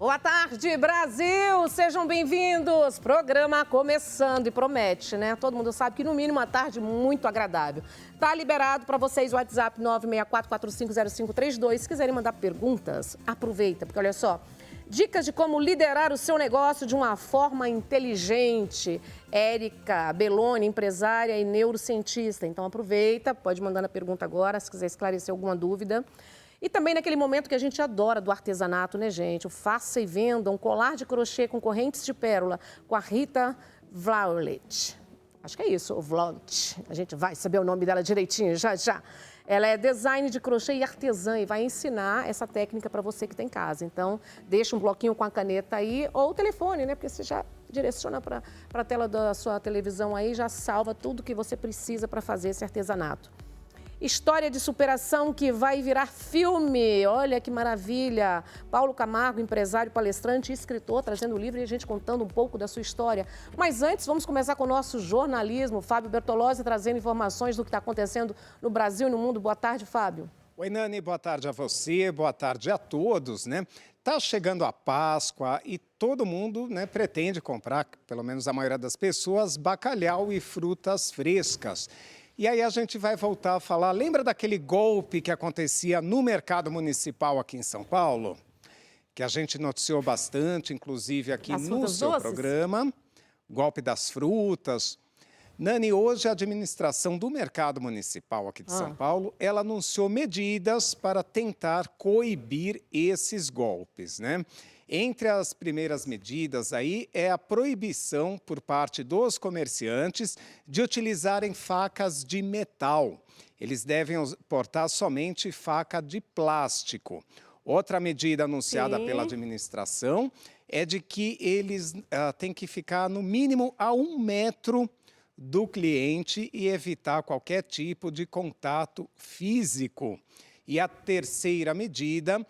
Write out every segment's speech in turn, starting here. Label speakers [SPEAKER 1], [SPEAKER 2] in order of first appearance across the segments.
[SPEAKER 1] Boa tarde, Brasil! Sejam bem-vindos! Programa começando e promete, né? Todo mundo sabe que, no mínimo, uma tarde muito agradável. Tá liberado para vocês o WhatsApp 964450532. Se quiserem mandar perguntas, aproveita, porque olha só, dicas de como liderar o seu negócio de uma forma inteligente. Érica Belloni, empresária e neurocientista. Então aproveita, pode mandar a pergunta agora, se quiser esclarecer alguma dúvida. E também naquele momento que a gente adora do artesanato, né, gente? O faça e venda um colar de crochê com correntes de pérola com a Rita Vlaulet. Acho que é isso, o Vlaulet. A gente vai saber o nome dela direitinho já, já. Ela é design de crochê e artesã e vai ensinar essa técnica para você que tem em casa. Então, deixa um bloquinho com a caneta aí ou o telefone, né? Porque você já direciona para a tela da sua televisão aí, já salva tudo que você precisa para fazer esse artesanato. História de superação que vai virar filme. Olha que maravilha. Paulo Camargo, empresário, palestrante e escritor, trazendo o livro e a gente contando um pouco da sua história. Mas antes, vamos começar com o nosso jornalismo. Fábio Bertolozzi trazendo informações do que está acontecendo no Brasil e no mundo. Boa tarde, Fábio.
[SPEAKER 2] Oi, Nani, boa tarde a você, boa tarde a todos, né? Tá chegando a Páscoa e todo mundo, né, pretende comprar, pelo menos a maioria das pessoas, bacalhau e frutas frescas. E aí a gente vai voltar a falar, lembra daquele golpe que acontecia no mercado municipal aqui em São Paulo? Que a gente noticiou bastante, inclusive aqui no seu programa. Golpe das frutas. Nani, hoje a administração do mercado municipal aqui de São Paulo, ela anunciou medidas para tentar coibir esses golpes, né? Entre as primeiras medidas aí é a proibição por parte dos comerciantes de utilizarem facas de metal. Eles devem portar somente faca de plástico. Outra medida anunciada pela administração é de que eles têm que ficar no mínimo a 1 metro do cliente e evitar qualquer tipo de contato físico. E a terceira medida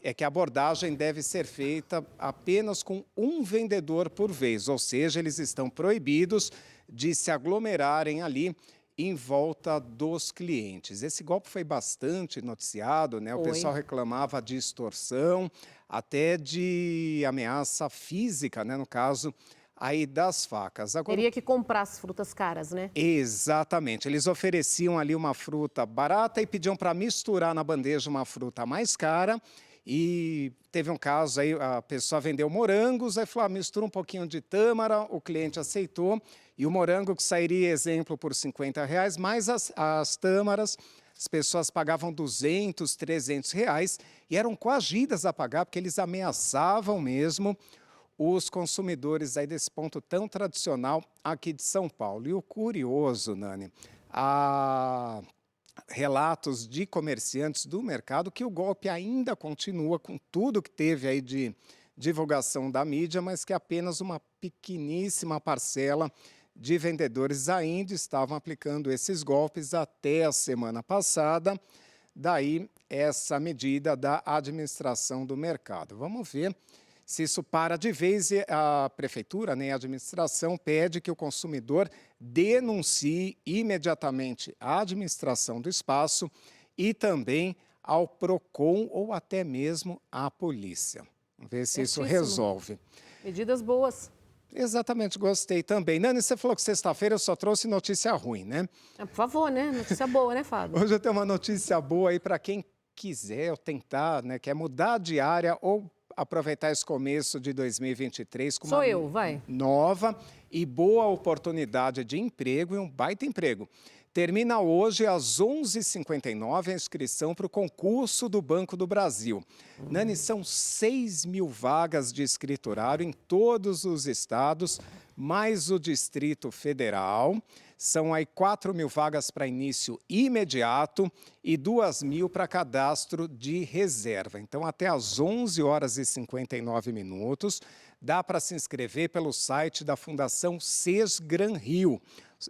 [SPEAKER 2] é que a abordagem deve ser feita apenas com um vendedor por vez, ou seja, eles estão proibidos de se aglomerarem ali em volta dos clientes. Esse golpe foi bastante noticiado, né? O pessoal reclamava de extorsão, até de ameaça física, né? No caso aí das facas.
[SPEAKER 1] Agora, teria que comprar as frutas caras, né?
[SPEAKER 2] Exatamente. Eles ofereciam ali uma fruta barata e pediam para misturar na bandeja uma fruta mais cara. E teve um caso aí, a pessoa vendeu morangos, aí falou, mistura um pouquinho de tâmara, o cliente aceitou. E o morango que sairia, exemplo, por R$50, mais as tâmaras, as pessoas pagavam R$200, R$300 e eram coagidas a pagar, porque eles ameaçavam mesmo os consumidores aí desse ponto tão tradicional aqui de São Paulo. E o curioso, Nani, há relatos de comerciantes do mercado que o golpe ainda continua com tudo que teve aí de divulgação da mídia, mas que apenas uma pequeníssima parcela de vendedores ainda estavam aplicando esses golpes até a semana passada. Daí essa medida da administração do mercado. Vamos ver se isso para de vez. A prefeitura, né, a administração, pede que o consumidor denuncie imediatamente a administração do espaço e também ao PROCON ou até mesmo à polícia. Vamos ver se isso resolve.
[SPEAKER 1] Medidas boas.
[SPEAKER 2] Exatamente, gostei também. Nani, você falou que sexta-feira eu só trouxe notícia ruim, né?
[SPEAKER 1] Por favor, né? Notícia boa, né, Fábio?
[SPEAKER 2] Hoje eu tenho uma notícia boa aí para quem quiser ou tentar, né, quer mudar de área ou aproveitar esse começo de 2023 com uma nova e boa oportunidade de emprego e um baita emprego. Termina hoje às 11h59 a inscrição para o concurso do Banco do Brasil. Nani, são 6.000 vagas de escriturário em todos os estados, mais o Distrito Federal. São aí 4.000 vagas para início imediato e 2.000 para cadastro de reserva. Então, até às 11h59, dá para se inscrever pelo site da Fundação Sesgranrio.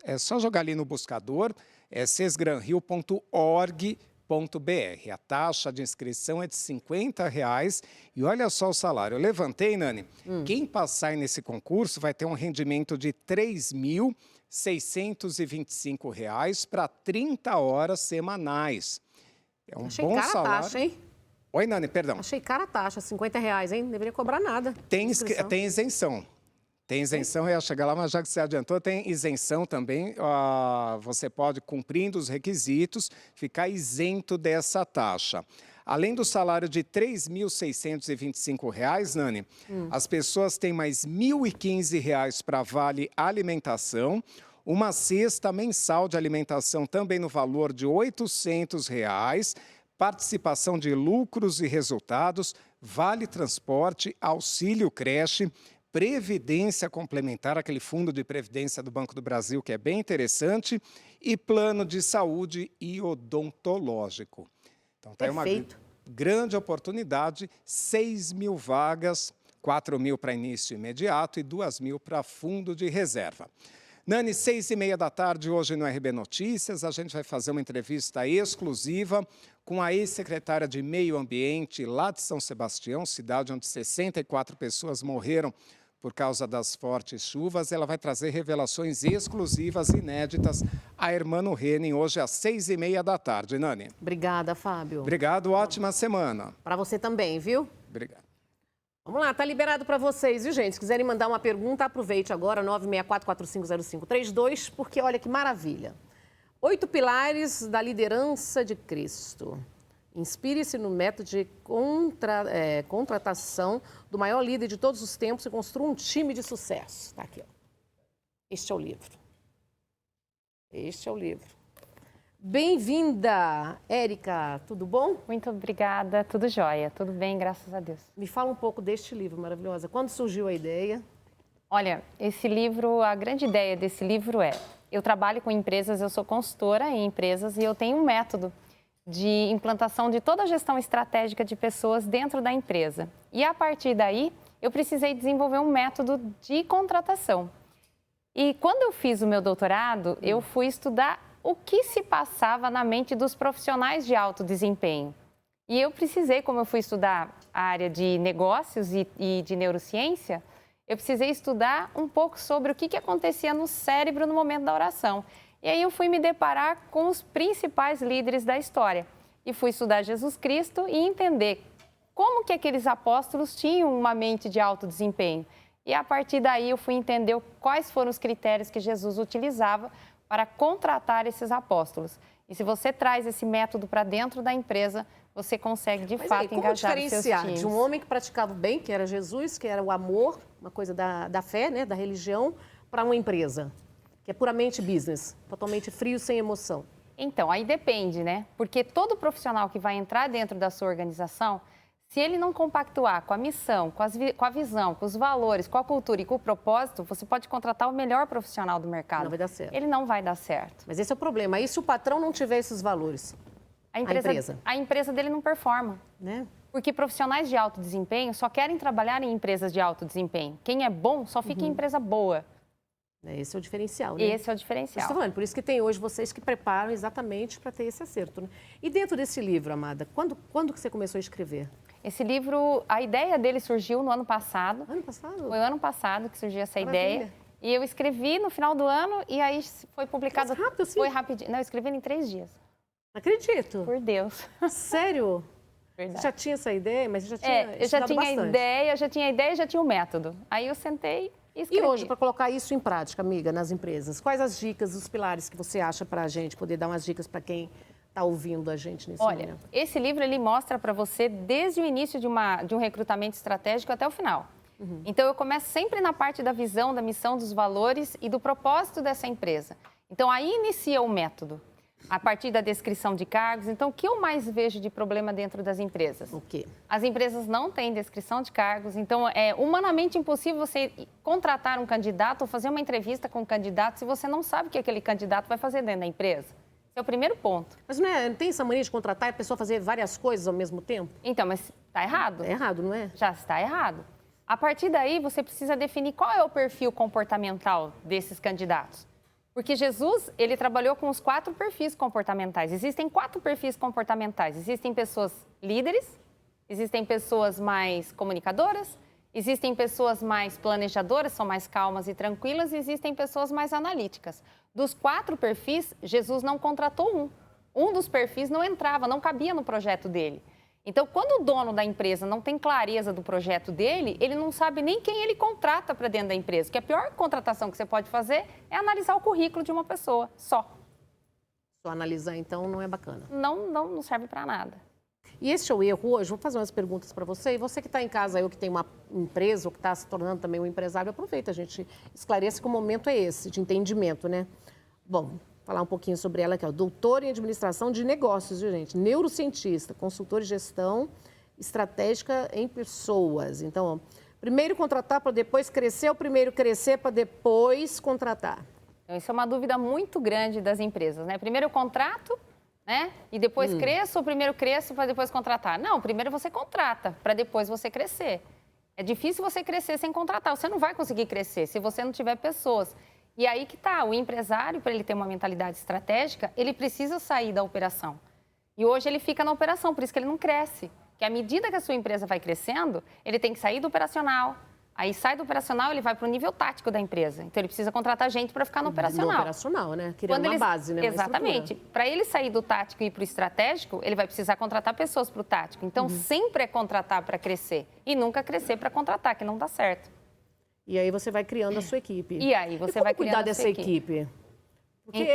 [SPEAKER 2] É só jogar ali no buscador, é sesgranrio.org.br. A taxa de inscrição é de R$50 e olha só o salário. Eu levantei, Nani, quem passar nesse concurso vai ter um rendimento de R$3.625 para 30 horas semanais. É um bom salário.
[SPEAKER 1] Taxa, hein?
[SPEAKER 2] Oi, Nani, perdão.
[SPEAKER 1] Achei cara a taxa, R$50, hein? Não deveria cobrar nada.
[SPEAKER 2] Tem isenção. Tem isenção, eu ia chegar lá, mas já que você adiantou, tem isenção também. Você pode, cumprindo os requisitos, ficar isento dessa taxa. Além do salário de R$ 3.625, Nani, as pessoas têm mais R$ 1.015 para vale alimentação, uma cesta mensal de alimentação também no valor de R$ 800, participação de lucros e resultados, vale transporte, auxílio creche, previdência complementar, aquele fundo de previdência do Banco do Brasil que é bem interessante, e plano de saúde e odontológico. Então, tem uma grande oportunidade, 6.000 vagas, 4.000 para início imediato e 2.000 para fundo de reserva. Nani, 6h30 hoje no RB Notícias, a gente vai fazer uma entrevista exclusiva com a ex-secretária de Meio Ambiente lá de São Sebastião, cidade onde 64 pessoas morreram por causa das fortes chuvas. Ela vai trazer revelações exclusivas, inéditas, a Hermano Henning, hoje às 6h30, Nani.
[SPEAKER 1] Obrigada, Fábio.
[SPEAKER 2] Obrigado, ótima semana.
[SPEAKER 1] Para você também, viu?
[SPEAKER 2] Obrigado.
[SPEAKER 1] Vamos lá, tá liberado para vocês, viu, gente? Se quiserem mandar uma pergunta, aproveite agora, 964-450532, porque olha que maravilha. 8 pilares da liderança de Cristo. Inspire-se no método de contratação do maior líder de todos os tempos e construa um time de sucesso. Tá aqui, ó. Este é o livro. Este é o livro. Bem-vinda, Érica, tudo bom?
[SPEAKER 3] Muito obrigada, tudo jóia, tudo bem, graças a Deus.
[SPEAKER 1] Me fala um pouco deste livro, maravilhosa. Quando surgiu a ideia?
[SPEAKER 3] Olha, esse livro, a grande ideia desse livro eu trabalho com empresas, eu sou consultora em empresas e eu tenho um método de implantação de toda a gestão estratégica de pessoas dentro da empresa. E a partir daí, eu precisei desenvolver um método de contratação. E quando eu fiz o meu doutorado, eu fui estudar o que se passava na mente dos profissionais de alto desempenho. E eu precisei, como eu fui estudar a área de negócios e de neurociência, eu precisei estudar um pouco sobre o que acontecia no cérebro no momento da oração. E aí eu fui me deparar com os principais líderes da história. E fui estudar Jesus Cristo e entender como que aqueles apóstolos tinham uma mente de alto desempenho. E a partir daí eu fui entender quais foram os critérios que Jesus utilizava para contratar esses apóstolos. E se você traz esse método para dentro da empresa, você consegue, de fato, engajar os seus times.
[SPEAKER 1] De um homem que praticava o bem, que era Jesus, que era o amor, uma coisa da fé, né, da religião, para uma empresa, que é puramente business, totalmente frio, sem emoção?
[SPEAKER 3] Então, aí depende, né? Porque todo profissional que vai entrar dentro da sua organização, se ele não compactuar com a missão, com a visão, com os valores, com a cultura e com o propósito, você pode contratar o melhor profissional do mercado.
[SPEAKER 1] Não vai dar certo.
[SPEAKER 3] Ele não vai dar certo.
[SPEAKER 1] Mas esse é o problema. Aí se o patrão não tiver esses valores,
[SPEAKER 3] a empresa dele não performa.
[SPEAKER 1] Né?
[SPEAKER 3] Porque profissionais de alto desempenho só querem trabalhar em empresas de alto desempenho. Quem é bom só fica em empresa boa.
[SPEAKER 1] Esse é o diferencial, né?
[SPEAKER 3] Esse é o diferencial.
[SPEAKER 1] Estou falando, por isso que tem hoje vocês que preparam exatamente para ter esse acerto. Né? E dentro desse livro, Amada, quando que você começou a escrever?
[SPEAKER 3] Esse livro, a ideia dele surgiu no ano passado.
[SPEAKER 1] Ano passado?
[SPEAKER 3] Foi o ano passado que surgiu essa
[SPEAKER 1] Maravilha.
[SPEAKER 3] ideia. E eu escrevi no final do ano e aí foi publicado.
[SPEAKER 1] Mas rápido, assim?
[SPEAKER 3] Foi rapidinho. Não, eu escrevi em 3 dias.
[SPEAKER 1] Não acredito.
[SPEAKER 3] Por Deus.
[SPEAKER 1] Sério?
[SPEAKER 3] Verdade.
[SPEAKER 1] Você já tinha essa ideia, mas você já tinha
[SPEAKER 3] eu já tinha
[SPEAKER 1] bastante.
[SPEAKER 3] ideia, já tinha o método. Aí eu sentei e escrevi.
[SPEAKER 1] E hoje, para colocar isso em prática, amiga, nas empresas, quais as dicas, os pilares que você acha para a gente, poder dar umas dicas para quem está ouvindo a gente nesse momento?
[SPEAKER 3] Olha, esse livro ele mostra para você desde o início de um recrutamento estratégico até o final. Então, eu começo sempre na parte da visão, da missão, dos valores e do propósito dessa empresa. Então, aí inicia o método. A partir da descrição de cargos. Então, o que eu mais vejo de problema dentro das empresas?
[SPEAKER 1] O quê?
[SPEAKER 3] As empresas não têm descrição de cargos, então é humanamente impossível você contratar um candidato ou fazer uma entrevista com um candidato se você não sabe o que aquele candidato vai fazer dentro da empresa. Esse é o primeiro ponto.
[SPEAKER 1] Mas não tem essa mania de contratar e a pessoa fazer várias coisas ao mesmo tempo?
[SPEAKER 3] Então, mas está errado.
[SPEAKER 1] É errado, não é?
[SPEAKER 3] Já está errado. A partir daí, você precisa definir qual é o perfil comportamental desses candidatos. Porque Jesus, ele trabalhou com os 4 perfis comportamentais. Existem 4 perfis comportamentais. Existem pessoas líderes, existem pessoas mais comunicadoras, existem pessoas mais planejadoras, são mais calmas e tranquilas, e existem pessoas mais analíticas. Dos 4 perfis, Jesus não contratou um. Um dos perfis não entrava, não cabia no projeto dele. Então, quando o dono da empresa não tem clareza do projeto dele, ele não sabe nem quem ele contrata para dentro da empresa. Porque a pior contratação que você pode fazer é analisar o currículo de uma pessoa, só.
[SPEAKER 1] Só analisar, então, não é bacana.
[SPEAKER 3] Não serve para nada.
[SPEAKER 1] E esse é o erro hoje. Vou fazer umas perguntas para você. E você que está em casa, eu que tem uma empresa, ou que está se tornando também um empresário, aproveita, a gente esclarece que o momento é esse, de entendimento, né? Bom, falar um pouquinho sobre ela aqui, ó. Doutora em administração de negócios, viu, gente? Neurocientista, consultora de gestão estratégica em pessoas. Então, ó, primeiro contratar para depois crescer, ou primeiro crescer para depois contratar?
[SPEAKER 3] Então, isso é uma dúvida muito grande das empresas, né? Primeiro eu contrato, né? E depois cresço, ou primeiro cresço para depois contratar? Não, primeiro você contrata, para depois você crescer. É difícil você crescer sem contratar, você não vai conseguir crescer se você não tiver pessoas. E aí que tá, o empresário, para ele ter uma mentalidade estratégica, ele precisa sair da operação. E hoje ele fica na operação, por isso que ele não cresce. Porque à medida que a sua empresa vai crescendo, ele tem que sair do operacional. Aí sai do operacional, ele vai para o nível tático da empresa. Então ele precisa contratar gente para ficar no operacional.
[SPEAKER 1] No operacional, né? Criando uma base, né?
[SPEAKER 3] Exatamente. Para ele sair do tático e ir para o estratégico, ele vai precisar contratar pessoas para o tático. Então sempre é contratar para crescer e nunca crescer para contratar, que não dá certo.
[SPEAKER 1] E aí você vai criando a sua equipe.
[SPEAKER 3] E aí você vai criando
[SPEAKER 1] cuidar
[SPEAKER 3] a
[SPEAKER 1] dessa
[SPEAKER 3] sua
[SPEAKER 1] equipe? Porque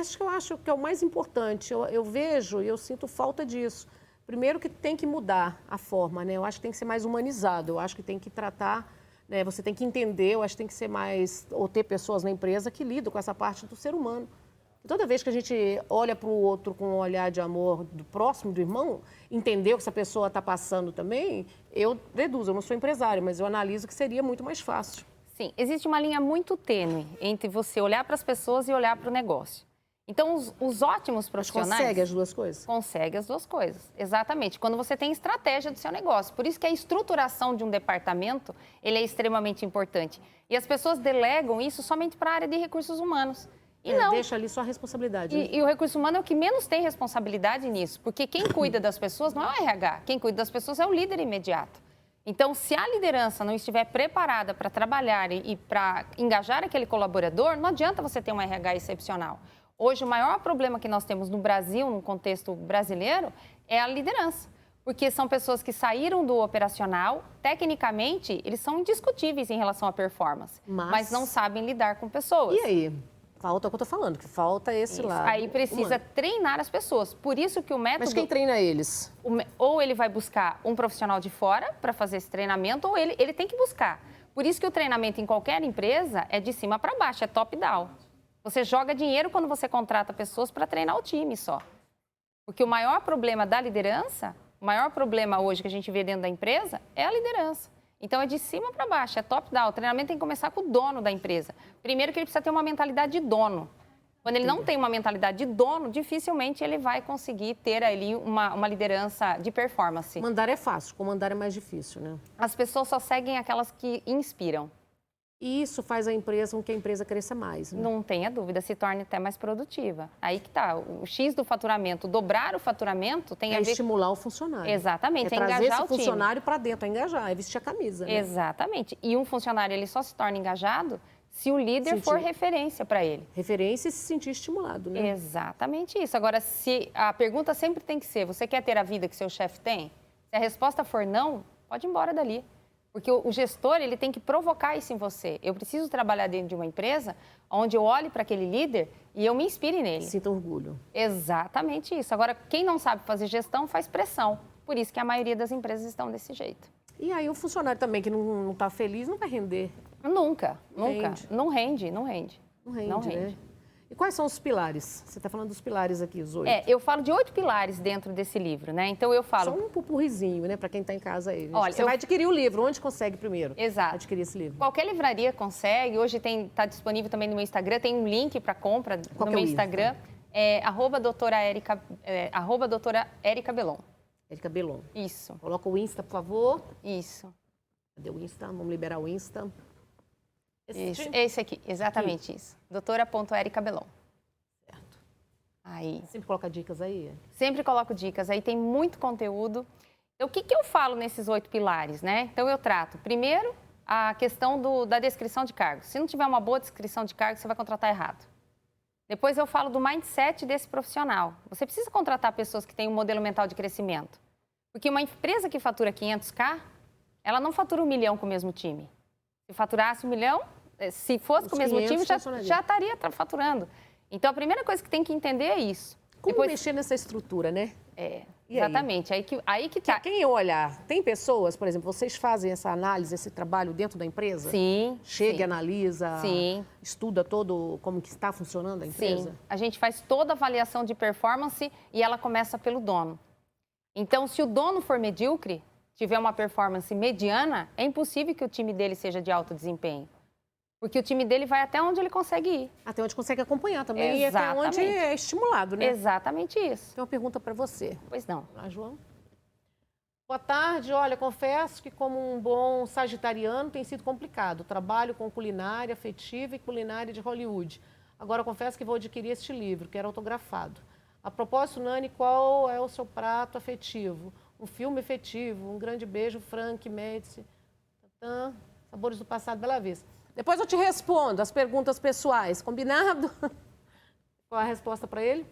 [SPEAKER 1] acho que eu acho que é o mais importante. Eu vejo e eu sinto falta disso. Primeiro que tem que mudar a forma, né? Eu acho que tem que ser mais humanizado. Eu acho que tem que tratar, né? Você tem que entender, eu acho que tem que ser mais, ou ter pessoas na empresa que lidam com essa parte do ser humano. E toda vez que a gente olha para o outro com um olhar de amor do próximo, do irmão, entender o que essa pessoa está passando também, eu deduzo, eu não sou empresária, mas eu analiso que seria muito mais fácil.
[SPEAKER 3] Sim, existe uma linha muito tênue entre você olhar para as pessoas e olhar para o negócio. Então, os ótimos profissionais...
[SPEAKER 1] Mas consegue as duas coisas?
[SPEAKER 3] Consegue as duas coisas, exatamente. Quando você tem estratégia do seu negócio. Por isso que a estruturação de um departamento, ele é extremamente importante. E as pessoas delegam isso somente para a área de recursos humanos. E não.
[SPEAKER 1] Deixa ali só a responsabilidade. Né?
[SPEAKER 3] E o recurso humano é o que menos tem responsabilidade nisso, porque quem cuida das pessoas não é o RH, quem cuida das pessoas é o líder imediato. Então, se a liderança não estiver preparada para trabalhar e para engajar aquele colaborador, não adianta você ter um RH excepcional. Hoje, o maior problema que nós temos no Brasil, no contexto brasileiro, é a liderança. Porque são pessoas que saíram do operacional, tecnicamente, eles são indiscutíveis em relação à performance, mas não sabem lidar com pessoas.
[SPEAKER 1] E aí? Falta o que eu estou falando, que falta esse lado.
[SPEAKER 3] Aí precisa treinar as pessoas. Por isso que o método...
[SPEAKER 1] Mas quem treina eles?
[SPEAKER 3] Ou ele vai buscar um profissional de fora para fazer esse treinamento, ou ele tem que buscar. Por isso que o treinamento em qualquer empresa é de cima para baixo, é top-down. Você joga dinheiro quando você contrata pessoas para treinar o time só. Porque o maior problema da liderança, o maior problema hoje que a gente vê dentro da empresa é a liderança. Então, é de cima para baixo, é top-down. O treinamento tem que começar com o dono da empresa. Primeiro que ele precisa ter uma mentalidade de dono. Quando ele não tem uma mentalidade de dono, dificilmente ele vai conseguir ter ali uma liderança de performance.
[SPEAKER 1] Mandar é fácil, comandar é mais difícil, né?
[SPEAKER 3] As pessoas só seguem aquelas que inspiram.
[SPEAKER 1] E isso faz a empresa com que a empresa cresça mais, né?
[SPEAKER 3] Não tenha dúvida, se torne até mais produtiva. Aí que tá, o X do faturamento, dobrar o faturamento tem a ver...
[SPEAKER 1] estimular o funcionário.
[SPEAKER 3] Exatamente,
[SPEAKER 1] é trazer
[SPEAKER 3] engajar
[SPEAKER 1] esse
[SPEAKER 3] o time.
[SPEAKER 1] funcionário para dentro, é engajar, é vestir a camisa, né?
[SPEAKER 3] Exatamente. E um funcionário, ele só se torna engajado se o líder for referência para ele.
[SPEAKER 1] Referência e se sentir estimulado, né?
[SPEAKER 3] Exatamente isso. Agora, se a pergunta sempre tem que ser, você quer ter a vida que seu chefe tem? Se a resposta for não, pode ir embora dali. Porque o gestor, ele tem que provocar isso em você. Eu preciso trabalhar dentro de uma empresa onde eu olhe para aquele líder e eu me inspire nele.
[SPEAKER 1] Sinta orgulho.
[SPEAKER 3] Exatamente isso. Agora, quem não sabe fazer gestão faz pressão. Por isso que a maioria das empresas estão desse jeito.
[SPEAKER 1] E aí o funcionário também que não está feliz não vai render.
[SPEAKER 3] Nunca.
[SPEAKER 1] Rende.
[SPEAKER 3] Não rende.
[SPEAKER 1] Não rende, né? E quais são os pilares? Você está falando dos pilares aqui, os 8.
[SPEAKER 3] Eu falo de 8 pilares dentro desse livro, né? Então eu falo...
[SPEAKER 1] Só um pupurrizinho, né? Para quem está em casa aí.
[SPEAKER 3] Olha,
[SPEAKER 1] você vai adquirir o livro. Onde consegue primeiro?
[SPEAKER 3] Exato.
[SPEAKER 1] Adquirir esse livro.
[SPEAKER 3] Qualquer livraria consegue. Hoje está disponível também no meu Instagram. Tem um link para compra no meu Instagram. @doutora Érica Belon.
[SPEAKER 1] Érica Belon.
[SPEAKER 3] Isso.
[SPEAKER 1] Coloca o Insta, por favor.
[SPEAKER 3] Isso.
[SPEAKER 1] Cadê o Insta? Vamos liberar o Insta.
[SPEAKER 3] Esse aqui, exatamente isso. doutora.Érica Belon.
[SPEAKER 1] Certo.
[SPEAKER 3] Aí.
[SPEAKER 1] Sempre coloca dicas aí?
[SPEAKER 3] Sempre coloco dicas. Aí tem muito conteúdo. Então, o que eu falo nesses 8 pilares, né? Então, eu trato, primeiro, a questão da descrição de cargos. Se não tiver uma boa descrição de cargos, você vai contratar errado. Depois, eu falo do mindset desse profissional. Você precisa contratar pessoas que têm um modelo mental de crescimento. Porque uma empresa que fatura 500K, ela não fatura 1 milhão com o mesmo time. Se faturasse 1 milhão, se fosse com o mesmo time, já estaria faturando. Então, a primeira coisa que tem que entender é isso.
[SPEAKER 1] Como mexer nessa estrutura, né?
[SPEAKER 3] Exatamente. Aí que tá.
[SPEAKER 1] Quem olhar, tem pessoas, por exemplo, vocês fazem essa análise, esse trabalho dentro da empresa?
[SPEAKER 3] Sim.
[SPEAKER 1] Chega,
[SPEAKER 3] sim.
[SPEAKER 1] analisa,
[SPEAKER 3] sim.
[SPEAKER 1] estuda todo como que está funcionando a empresa?
[SPEAKER 3] Sim. A gente faz toda a avaliação de performance e ela começa pelo dono. Então, se o dono for medíocre, tiver uma performance mediana, é impossível que o time dele seja de alto desempenho. Porque o time dele vai até onde ele consegue ir.
[SPEAKER 1] Até onde consegue acompanhar também.
[SPEAKER 3] Exatamente.
[SPEAKER 1] E até onde é estimulado, né?
[SPEAKER 3] Exatamente isso.
[SPEAKER 1] Tem uma pergunta para você.
[SPEAKER 3] Pois não.
[SPEAKER 1] Olá, João. Boa tarde. Olha, confesso que como um bom sagitariano tem sido complicado. Trabalho com culinária afetiva e culinária de Hollywood. Agora, confesso que vou adquirir este livro, que era autografado. A propósito, Nani, qual é o seu prato afetivo? Um filme afetivo, um grande beijo, Frank, Médici, Sabores do Passado, Bela Vista. Depois eu te respondo as perguntas pessoais, combinado? Qual a resposta para ele?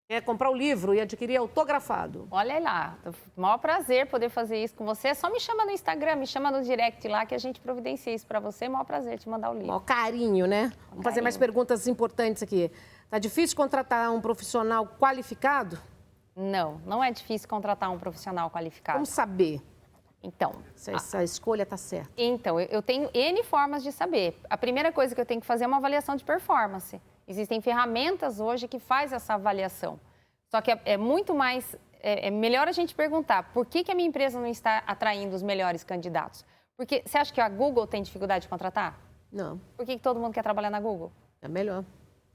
[SPEAKER 1] É comprar o livro e adquirir autografado.
[SPEAKER 3] Olha lá, maior prazer poder fazer isso com você. Só me chama no Instagram, me chama no direct lá que a gente providencia isso para você. Maior prazer te mandar o livro.
[SPEAKER 1] Maior carinho, né? Vamos fazer mais perguntas importantes aqui. Tá difícil contratar um profissional qualificado?
[SPEAKER 3] Não, não é difícil contratar um profissional qualificado.
[SPEAKER 1] Como saber?
[SPEAKER 3] Então,
[SPEAKER 1] se essa escolha está certa.
[SPEAKER 3] Então, eu tenho N formas de saber. A primeira coisa que eu tenho que fazer é uma avaliação de performance. Existem ferramentas hoje que fazem essa avaliação. Só que é muito mais... É melhor a gente perguntar por que a minha empresa não está atraindo os melhores candidatos. Porque você acha que a Google tem dificuldade de contratar?
[SPEAKER 1] Não.
[SPEAKER 3] Por que todo mundo quer trabalhar na Google?
[SPEAKER 1] É melhor.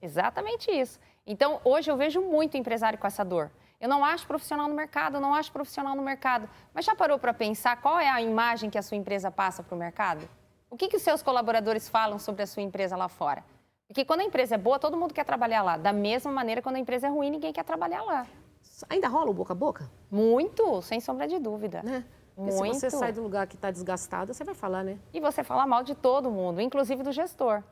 [SPEAKER 3] Exatamente isso. Então, hoje eu vejo muito empresário com essa dor. Eu não acho profissional no mercado, eu não acho profissional no mercado. Mas já parou para pensar qual é a imagem que a sua empresa passa para o mercado? O que os seus colaboradores falam sobre a sua empresa lá fora? Porque quando a empresa é boa, todo mundo quer trabalhar lá. Da mesma maneira, quando a empresa é ruim, ninguém quer trabalhar lá.
[SPEAKER 1] Ainda rola o boca a boca?
[SPEAKER 3] Muito, sem sombra de dúvida.
[SPEAKER 1] Né? Porque
[SPEAKER 3] muito.
[SPEAKER 1] Se você sai do lugar que está desgastado, você vai falar, né?
[SPEAKER 3] E você fala mal de todo mundo, inclusive do gestor.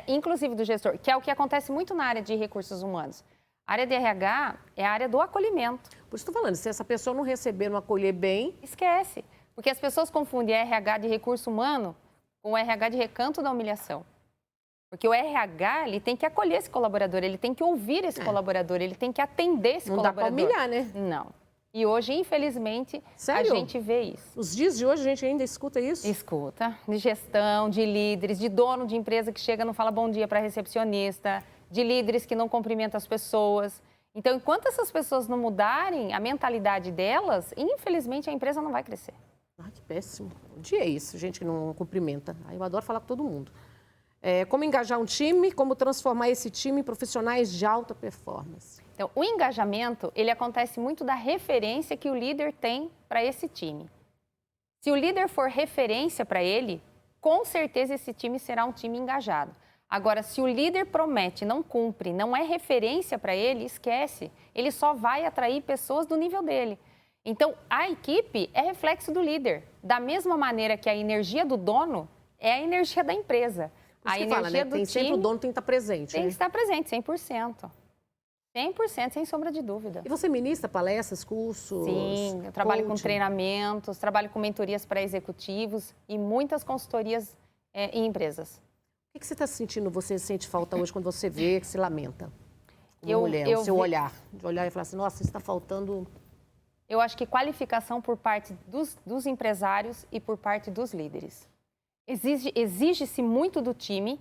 [SPEAKER 3] Inclusive do gestor, que é o que acontece muito na área de recursos humanos. A área de RH é a área do acolhimento.
[SPEAKER 1] Por isso estou falando, se essa pessoa não receber, não acolher bem...
[SPEAKER 3] Esquece, porque as pessoas confundem RH de recurso humano com o RH de recanto da humilhação. Porque o RH, ele tem que acolher esse colaborador, ele tem que ouvir esse colaborador, ele tem que atender esse colaborador.
[SPEAKER 1] Não dá para humilhar, né?
[SPEAKER 3] Não. E hoje, infelizmente,
[SPEAKER 1] Sério?
[SPEAKER 3] a gente vê isso.
[SPEAKER 1] Nos dias de hoje, a gente ainda escuta isso?
[SPEAKER 3] Escuta. De gestão, de líderes, de dono de empresa que chega e não fala bom dia para a recepcionista, de líderes que não cumprimentam as pessoas. Então, enquanto essas pessoas não mudarem a mentalidade delas, infelizmente, a empresa não vai crescer.
[SPEAKER 1] Ah, que péssimo. O dia é isso, gente que não cumprimenta. Eu adoro falar com todo mundo. Como engajar um time, como transformar esse time em profissionais de alta performance.
[SPEAKER 3] Então, o engajamento, ele acontece muito da referência que o líder tem para esse time. Se o líder for referência para ele, com certeza esse time será um time engajado. Agora, se o líder promete, não cumpre, não é referência para ele, esquece. Ele só vai atrair pessoas do nível dele. Então, a equipe é reflexo do líder. Da mesma maneira que a energia do dono é a energia da empresa. A energia
[SPEAKER 1] fala, né?
[SPEAKER 3] do
[SPEAKER 1] Tem
[SPEAKER 3] time
[SPEAKER 1] sempre o dono tem que estar presente.
[SPEAKER 3] Tem que estar presente, 100%. 100%, sem sombra de dúvida.
[SPEAKER 1] E você ministra palestras, cursos?
[SPEAKER 3] Sim, eu trabalho
[SPEAKER 1] coaching?
[SPEAKER 3] com treinamentos, trabalho com mentorias para executivos e muitas consultorias em empresas.
[SPEAKER 1] O que você está sentindo, você sente falta hoje quando você vê, que se lamenta? Como mulher,
[SPEAKER 3] eu
[SPEAKER 1] o seu olhar. De olhar e falar assim, nossa, isso está faltando...
[SPEAKER 3] Eu acho que qualificação por parte dos empresários e por parte dos líderes. Exige-se muito do time,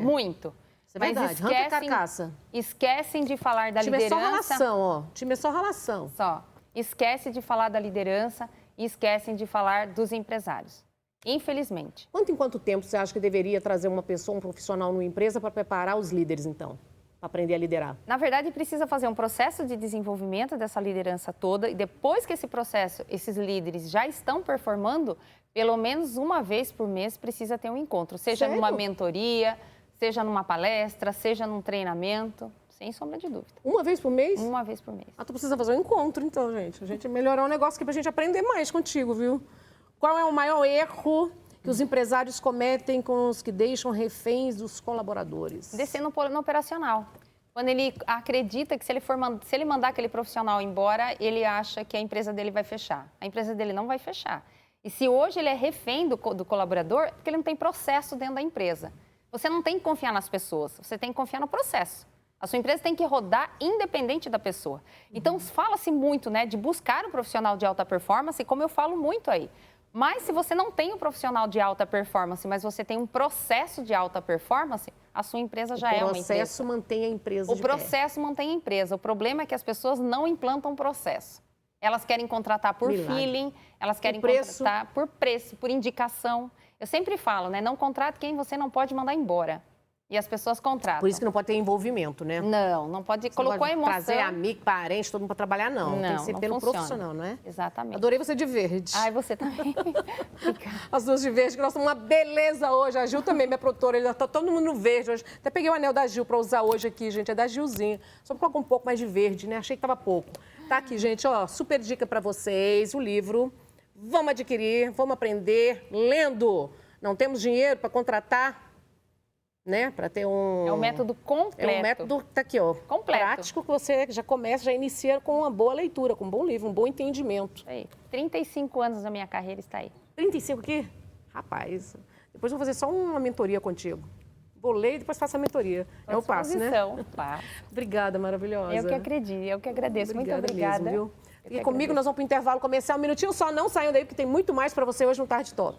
[SPEAKER 3] muito.
[SPEAKER 1] Isso é verdade, rampa e carcaça.
[SPEAKER 3] Esquecem de falar da
[SPEAKER 1] time
[SPEAKER 3] liderança.
[SPEAKER 1] Time é só relação, ó. Time é só relação.
[SPEAKER 3] Só. Esquece de falar da liderança e esquecem de falar dos empresários. Infelizmente.
[SPEAKER 1] Em quanto tempo você acha que deveria trazer uma pessoa, um profissional numa empresa para preparar os líderes, então? Para aprender a liderar?
[SPEAKER 3] Na verdade, precisa fazer um processo de desenvolvimento dessa liderança toda e depois que esse processo, esses líderes já estão performando, pelo menos uma vez por mês precisa ter um encontro. Seja
[SPEAKER 1] Sério?
[SPEAKER 3] numa mentoria, seja numa palestra, seja num treinamento, sem sombra de dúvida.
[SPEAKER 1] Uma vez por mês?
[SPEAKER 3] Uma vez por mês.
[SPEAKER 1] Tu precisa fazer um encontro, então, gente. A gente melhorar um negócio aqui para a gente aprender mais contigo, viu? Qual é o maior erro que os empresários cometem com os que deixam reféns dos colaboradores?
[SPEAKER 3] Descer no operacional. Quando ele acredita que se ele mandar aquele profissional embora, ele acha que a empresa dele vai fechar. A empresa dele não vai fechar. E se hoje ele é refém do colaborador, é porque ele não tem processo dentro da empresa. Você não tem que confiar nas pessoas, você tem que confiar no processo. A sua empresa tem que rodar independente da pessoa. Então, fala-se muito, né, de buscar um profissional de alta performance, como eu falo muito aí. Mas se você não tem um profissional de alta performance, mas você tem um processo de alta performance, a sua empresa já é uma empresa.
[SPEAKER 1] O processo mantém a empresa de pé.
[SPEAKER 3] O processo mantém a empresa. O problema é que as pessoas não implantam processo. Elas querem contratar por feeling, elas querem contratar por preço, por indicação. Eu sempre falo, né? Não contrate quem você não pode mandar embora. E as pessoas contratam.
[SPEAKER 1] Por isso que não pode ter envolvimento, né?
[SPEAKER 3] Não pode. Colocou a emoção.
[SPEAKER 1] Trazer amigo, parente, todo mundo para trabalhar, não. Tem que ser pelo profissional, não é?
[SPEAKER 3] Exatamente.
[SPEAKER 1] Adorei você de verde.
[SPEAKER 3] Ai, você também.
[SPEAKER 1] As duas de verde, que nós somos uma beleza hoje. A Gil também, minha produtora, ele tá todo mundo no verde hoje. Até peguei o anel da Gil para usar hoje aqui, gente. É da Gilzinha. Só colocar um pouco mais de verde, né? Achei que tava pouco. Tá aqui, gente, ó, super dica para vocês. O livro. Vamos adquirir, vamos aprender lendo. Não temos dinheiro para contratar, né? Para ter um...
[SPEAKER 3] É um método completo.
[SPEAKER 1] É um método, tá aqui, ó.
[SPEAKER 3] Completo.
[SPEAKER 1] Prático, que você já começa, já inicia com uma boa leitura, com um bom livro, um bom entendimento.
[SPEAKER 3] Aí, 35 anos da minha carreira está aí.
[SPEAKER 1] 35 aqui? Rapaz, depois eu vou fazer só uma mentoria contigo. Vou ler e depois faço a mentoria. Eu passo, né? Obrigada, maravilhosa.
[SPEAKER 3] Eu que acredito, eu que agradeço.
[SPEAKER 1] Obrigada.
[SPEAKER 3] Muito obrigada.
[SPEAKER 1] Mesmo, viu? E comigo nós vamos para o intervalo comercial. Um minutinho só, não saiam daí, porque tem muito mais para você hoje no Tarde Top.